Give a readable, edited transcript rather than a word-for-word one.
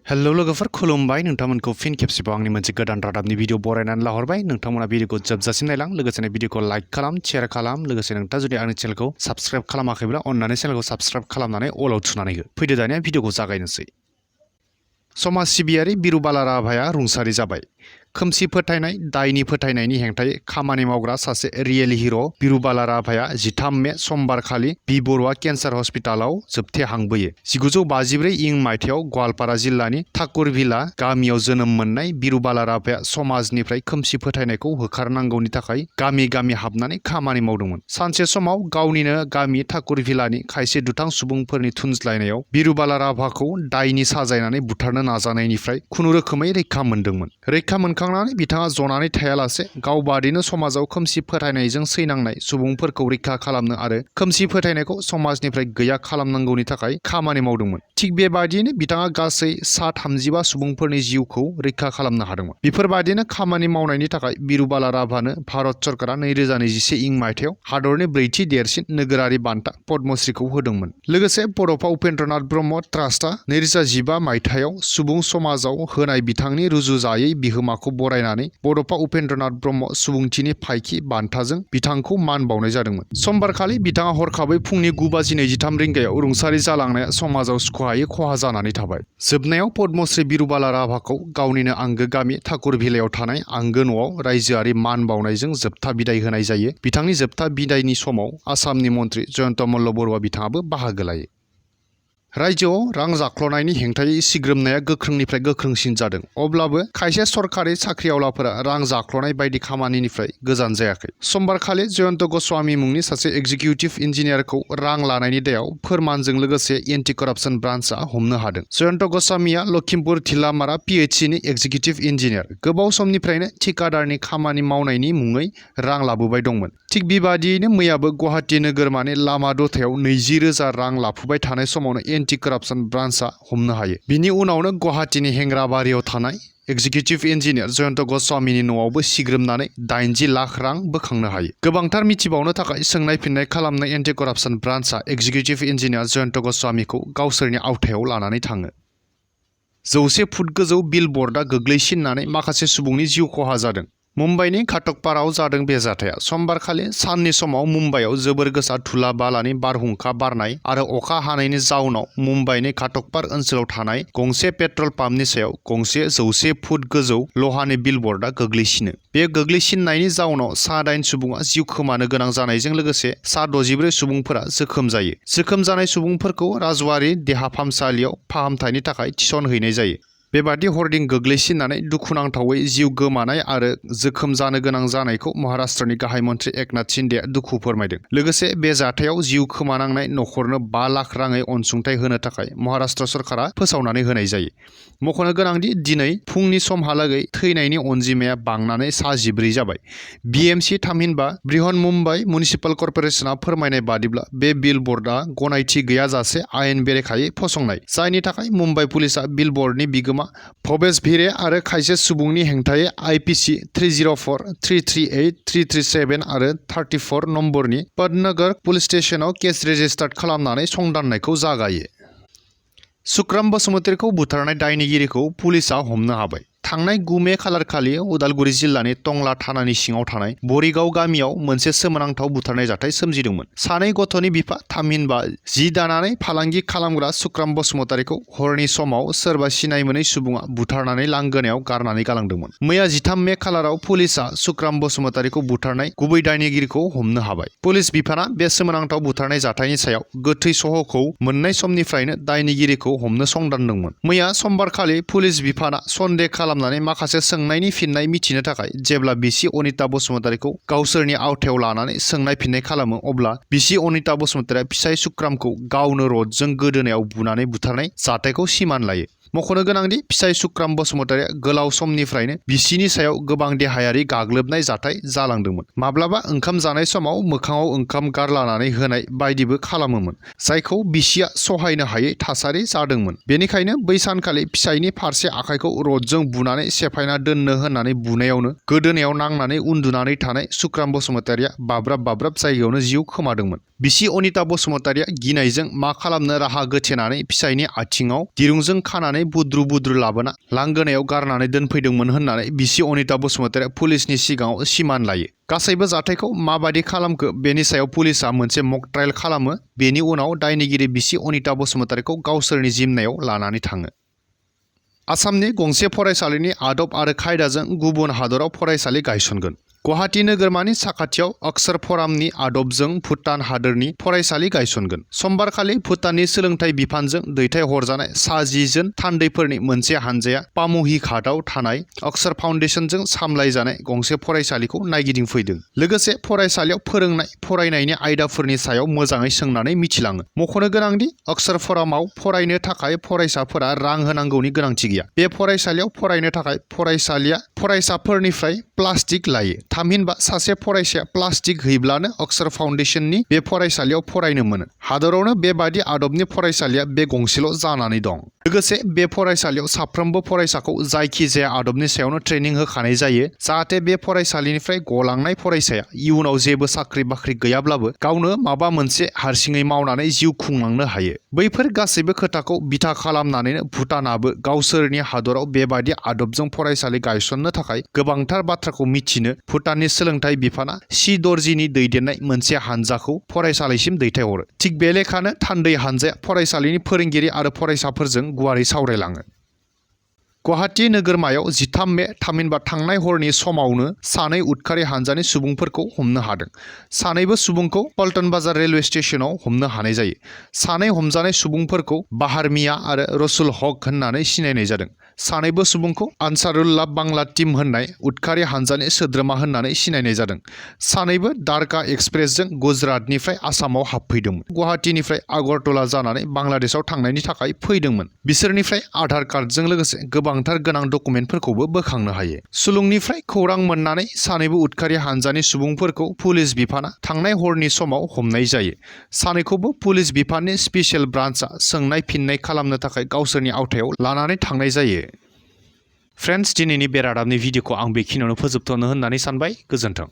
Hello लोगोफोर खुलुमबाय नोंथांमोनखौ फिन खेबसेबाव आंनि मोनसे गोदान रादाबनि भिडिअ बरायनानै लाहरबाय नोंथांमोना भिडिअखौ जोबजासिम नायलां लोगोसेनो भिडिअखौ लाइक खालाम शेयार खालाम लोगोसे नोंथाङा जुदि आंनि चेनेलखौ साबस्क्राइब खालामाखैब्ला अन्नानै चेनेलखौ साबस्क्राइब खालामनानै अलाव थुनानै हो फैदो दानिया भिडिअखौ जागायनोसै समाज सिबियारि बिरुबाला राभाया रुंसारि जाबाय खोमसि फोथायनाय दायनि फोथायनायनि हेंथायै खामानि मावग्रा सासे रियेल हिर' बिरुबाला राभाया 13 मे समबार खालि बि बरुवा केन्सार हस्पिटालाव जोबथेहांबोयो 1954 इं मायथाइयाव गवालपारा जिल्लानि ठाकुरभिला गामियाव जोनोम मोननाय बिरुबाला राभाया समाजनिफ्राय खोमसि फोथायनायखौ होखारनांगौनि थाखाय गामि गामि हाबनानै खामानि मावदोंमोन सानसे समाव गावनिनो गामि ठाकुरभिलानि खायसे दुथां सुबुंफोरनि थुनज्लायनायाव बिरुबाला राभाखौ दायनि साजायनानै बुथारनो नाजानायनिफ्राय खुनुरोखोमै रैखा मोनदोंमोन रैखा मोनखांनानै बिथाङा जनानै थायालासे गावबादिनो समाजाव खोमसि फोथायनायजों सैनांनाय सुबुंफोरखौ रैखा खालामनो आरो खोमसि फोथायनायखौ समाजनिफ्राय गैया खालामनांगौनि थाखाय खामानि मावदोंमोन थिग बेबादिनो बिथाङा गासै 35 सुबुंफोरनि जिउखौ रैखा खालामनो हादोंमोन बेफोरबादिनो खामानि मावनायनि थाखाय बिरुबाला राभानो भारत सरकारा 2021 इं मायथाइयाव हादरनि ब्रैथि देरसिन नोगोरारि बान्था पद्मश्रीखौ होदोंमोन लोगोसे बड'फा उपेन्द्रनाथ ब्रह्म ट्रास्टआ 2015 मायथाइयाव सुबुं समाजाव होनाय बिथांनि रुजुजायै बिहोमाखौ बरायनानै बड'फा उपेन्द्रनाथ ब्रह्म सुबुंथिनि फायखि बान्थाजों बिथांखौ मान बावनाय जादोंमोन समबारखालि बिथाङा हरखाबै फुंनि 9:23 रिंगायाव रुंसारि जालांनाया समाजाव सुखुहायै खहा जानानै थाबाय जोबनायाव पद्मश्री बिरुबाला राभाखौ गावनिनो आंगो गामि ठाकुरभिलायाव थानाय आंगो न'आव रायजोआरि मान बावनायजों जोबथा बिदाय होनाय जायो बिथांनि जोबथा बिदायनि समाव आसामनि मन्त्रि जयन्त मल्ल बरुवा बिथाङाबो बाहागो लायो रायजोआव रां जाख्ल'नायनि हेंथायै सिग्रोमनाया गोख्रोंनिफ्राय गोख्रोंसिन जादों अब्लाबो खायसे सरकारि साख्रिआवलाफोरा रां जाख्ल'नाय बायदि खामानिनिफ्राय गोजान जायाखै समबारखालि जयन्त गस्वामी मुंनि सासे एग्जिकिउटिभ इन्जिनियारखौ रां लानायनि दायाव फोरमानजों लोगोसे एन्टि कराप्सन ब्रान्चआ हमनो हादों जयन्त गस्वामीया लखिमपुर धिलामारा पिएचसिनि एग्जिकिउटिभ इन्जिनियार गोबाव समनिफ्रायनो ठिकादारनि खामानि मावनायनि मुङै रां लाबोबाय दंमोन थिग बेबादियैनो मैयाबो गुवाहाटि नोगोरमानि लामा दथायाव 20,000 रां लाफुबाय थानाय समावनो एन्टि कराप्सन ब्रान्चआ हमनो हायो बिनि उनावनो गुवाहाटिनि हेंग्राबारियाव थानाय एग्जिकिउटिभ इन्जिनियार जयन्त गस्वामीनि न'आवबो सिग्रोमनानै 80 लाख रां बोखांनो हायो गोबांथार मिथिबावनो थाखाय सोंनाय फिननाय खालामनो एन्टि कराप्सन ब्रान्चआ एग्जिकिउटिभ इन्जिनियार जयन्त गस्वामीखौ गावसोरनि आवथायाव लानानै थाङो 100 फुट गोजौ बिलबर्डआ गोग्लैसिननानै माखासे सुबुंनि जिउ खहा जादों मुम्बाइनि घाटकपाराव जादों बे जाथाया समबारखालि साननि समाव मुम्बाइआव जोबोर गोसा धुला बालानि बारहुंखा बारनाय आरो अखा हानायनि जाउनाव मुम्बाइनि घाटकपार ओनसोलाव थानाय गंसे पेट्रल पाम्पनि सायाव गंसे 100 फुट गोजौ लहानि बिलबर्डआ गोग्लैसिनो बे गोग्लैसिननायनि जाउनाव 9 सुबुङा जिउ खोमानो गोनां जानायजों लोगोसे 64 सुबुंफोरा जोखोम जायो जोखोम जानाय सुबुंफोरखौ राजवारि देहा फाहामसालियाव फाहामथायनि थाखाय थिसनहैनाय जायो बेबादि हर्डिं गोग्लैसिननानै दुखुनांथावै जिउ गोमानाय आरो जोखोम जानो गोनां जानायखौ महाराष्ट्रनि गाहाय मन्थ्रि एकनाथ शिन्देआ दुखु फोरमायदों लोगोसे बे जाथायाव जिउ खोमानांनाय नखरनो 5 लाख राङै अनसुंथाइ होनो थाखाय महाराष्ट्र सरकारा फोसावनानै होनाय जायो मख'नो गोनांदि दिनै फुंनि समहालागै थैनायनि अनजिमाया बांनानै 14 जाबाय बिएमसि थामहिनबा बृहन्मुम्बाइ म्युनिसिपाल कर्परेसनआ फोरमायनाय बादिब्ला बे बिलबर्डआ गनायथि गैयाजासे आयेन बेरेखायै फसंनाय जायनि थाखाय मुम्बाइ पुलिसआ बिलबर्डनि बिगोमा भवेश भिरे आरो खायसे सुबुंनि हेंथायै आइपिसि 304, 338, 337 आरो 34 नम्बरनि पदनगर पुलिस स्टेशनाव केस रेजिस्टार्ड खालामनानै संदाननायखौ जागायो सुक्राम बसुमतारीखौ बुथारनाय दायनिगिरिखौ पुलिसआ हमनो हाबाय थांनाय 9 मे खालारखालि उदालगुरि जिल्लानि टंला थानानि सिङाव थानाय बरिगाव गामियाव मोनसे सोमोनांथाव बुथारनाय जाथाय सोमजिदोंमोन सानै गथ'नि बिफा थामहिनबा 10 दानानै फालांगि खालामग्रा सुक्राम बसुमतारीखौ हरनि समाव सोरबा सिनाय मोनै सुबुङा बुथारनानै लांगोनायाव गारनानै गालांदोंमोन मैया 13 मे खालाराव पुलिसआ सुक्राम बसुमतारीखौ बुथारनाय गुबै दायनिगिरिखौ हमनो हाबाय पुलिस बिफाना बे सोमोनांथाव बुथारनाय जाथायनि सायाव गोथै सहखौ मोननाय समनिफ्रायनो दायनिगिरिखौ हमनो संदानदोंमोन मैया समबारखालि पुलिस बिफाना सन्देह खालामनानै माखासे सोंनायनि फिननाय मिथिनो थाखाय जेब्ला बिसि अनिता बसुमतारीखौ गावसोरनि आवथायाव लानानै सोंनाय फिननाय खालामो अब्ला बिसि अनिता बसुमतारीया फिसाय सुक्रामखौ गावनो रडजों गोदोनायाव बुनानै बुथारनाय जाथायखौ सिमान लायो मख'नो गोनांदि फिसाय सुक्राम बसुमतारीया गोलाव समनिफ्रायनो बिसिनि सायाव गोबां देहायारि गाग्लोबनाय जाथाय जालांदोंमोन माब्लाबा ओंखाम जानाय समाव मोखाङाव ओंखाम गारलानानै होनाय बायदिबो खालामोमोन जायखौ बिसिया सहायनो हायै थासारि जादोंमोन बेनिखायनो बै सानखालि फिसायनि फारसे आखाइखौ रडजों बुनानै सेफायना दोननो होननानै बुनायावनो गोदोनायाव नांनानै उन्दुनानै थानाय सुक्राम बसुमतारीया बाब्राब जायगायावनो जिउ खोमादोंमोन बिसि अनिता बसुमतारीया गिनायजों मा खालामनो राहा गोथेनानै फिसायनि आथिङाव दिरुंजों खानानै लानानै बुद्रु लाबोना लांगोनायाव गारनानै दोनफैदोंमोन होननानै बिसि अनिता बसुमतारीया पुलिसनि सिगाङाव सिमान लायो। गासैबो जाथायखौ माबादि खालामखो बेनि सायाव पुलिसआ मोनसे मक ट्रायल खालामो। बेनि उनाव दायनिगिरि बिसि अनिता बसुमतारीखौ गावसोरनि जिम्मायाव लानानै थाङो। आसामनि गंसे फरायसालिनि आदब आरो खायदाजों गुबुन हादराव फरायसालि गायसनगोन। गुवाहाटी नोगोरमानि साखाथियाव अक्सर फरामनि आदबजों भुटान हादोरनि फरायसालि गायसनगोन। समबारखालि भुटाननि सोलोंथाइ बिफानजों दैथायहरजानाय सा 10 जन थान्दैफोरनि मोनसे हानजाया पामुहि घाटआव थानाय अक्सर फाउन्डेसनजों सामलायजानाय गंसे फरायसालिखौ नायगिदिंफैदों। लोगोसे फरायसालियाव फोरोंनाय फरायनायनि आयदाफोरनि सायाव मोजाङै सोंनानै मिथिलाङो। मख'नो गोनांदि अक्सर फरामाव फरायनो थाखाय फरायसाफोरा रां होनांगौनि गोनांथि गैया। बे फरायसालियाव फरायनो थाखाय फरायसालिया फरायसाफोरनिफ्राय प्लास्टिक लायो। थामहिनबा सासे फरायसाया प्लास्टिक हैब्लानो अक्सर फाउन्डेसननि बे फरायसालियाव फरायनो मोनो। हादरावनो बेबादि आदबनि फरायसालिया बे गंसेल' जानानै दं। लोगोसे बे फरायसालियाव साफ्रोमबो फरायसाखौ जायखिजाया आदबनि सायावनो ट्रेनिं होखानाय जायो, जाहाथे बे फरायसालिनिफ्राय गलांनाय फरायसाया इयुनाव जेबो साख्रि बाख्रि गैयाब्लाबो गावनो माबा मोनसे हारसिङै मावनानै जिउ खुंलांनो हायो। बैफोर गासैबो खोथाखौ बिथा खालामनानैनो भुटानाबो गावसोरनि हादराव बेबादि आदबजों फरायसालि गायसननो थाखाय गोबांथार बाथ्राखौ मिथिनो भुटाननि सोलोंथाइ बिफाना सि दर्जीनि दैदेननाय मोनसे हानजाखौ फरायसालिसिम दैथायहरो। थिग बे लेखानो थान्दै हानजाया फरायसालिनि फोरोंगिरि आरो फरायसाफोरजों गुवारै सावरायलाङो। गुवाहाटी नोगोरमायाव 13 मे थामहिनबा थांनाय हरनि समावनो सानै उदखारि हानजानि सुबुंफोरखौ हमनो हादों। सानैबो सुबुंखौ पल्टन बाजार रेलवे स्टेशनाव हमनो हानाय जायो। सानै हमजानाय सुबुंफोरखौ बाहार मिया आरो रसुल हक होननानै सिनायनाय जादों। सानैबो सुबुंखौ आनसारुल्लाह बांला टीम होननाय उदखारि हानजानि सोद्रोमा होननानै सिनायनाय जादों। सानैबो दारका एक्सप्रेसजों गुजरातनिफ्राय आसामाव हाबफैदोंमोन। गुवाहाटीनिफ्राय आगरतला जानानै बांलादेशआव थांनायनि थाखाय फैदोंमोन। बिसोरनिफ्राय आधार कार्डजों लोगोसे गोबांथार गोनां डकुमेन्टफोरखौबो बोखांनो हायो। सुलुंनिफ्राय खौरां मोननानै सानैबो उदखारि हानजानि सुबुंफोरखौ पुलिस बिफाना थांनाय हरनि समाव हमनाय जायो। सानैखौबो पुलिस बिफाननि स्पेशेल ब्रान्चआ सोंनाय फिननाय खालामनो थाखाय गावसोरनि आवथायाव लानानै थांनाय जायो। फ्रेन्ड्स, दिनैनि बे रादाबनि भिडिअखौ आं बेखिनियावनो फोजोबथ'नो होननानै सानबाय। गोजोन्थों।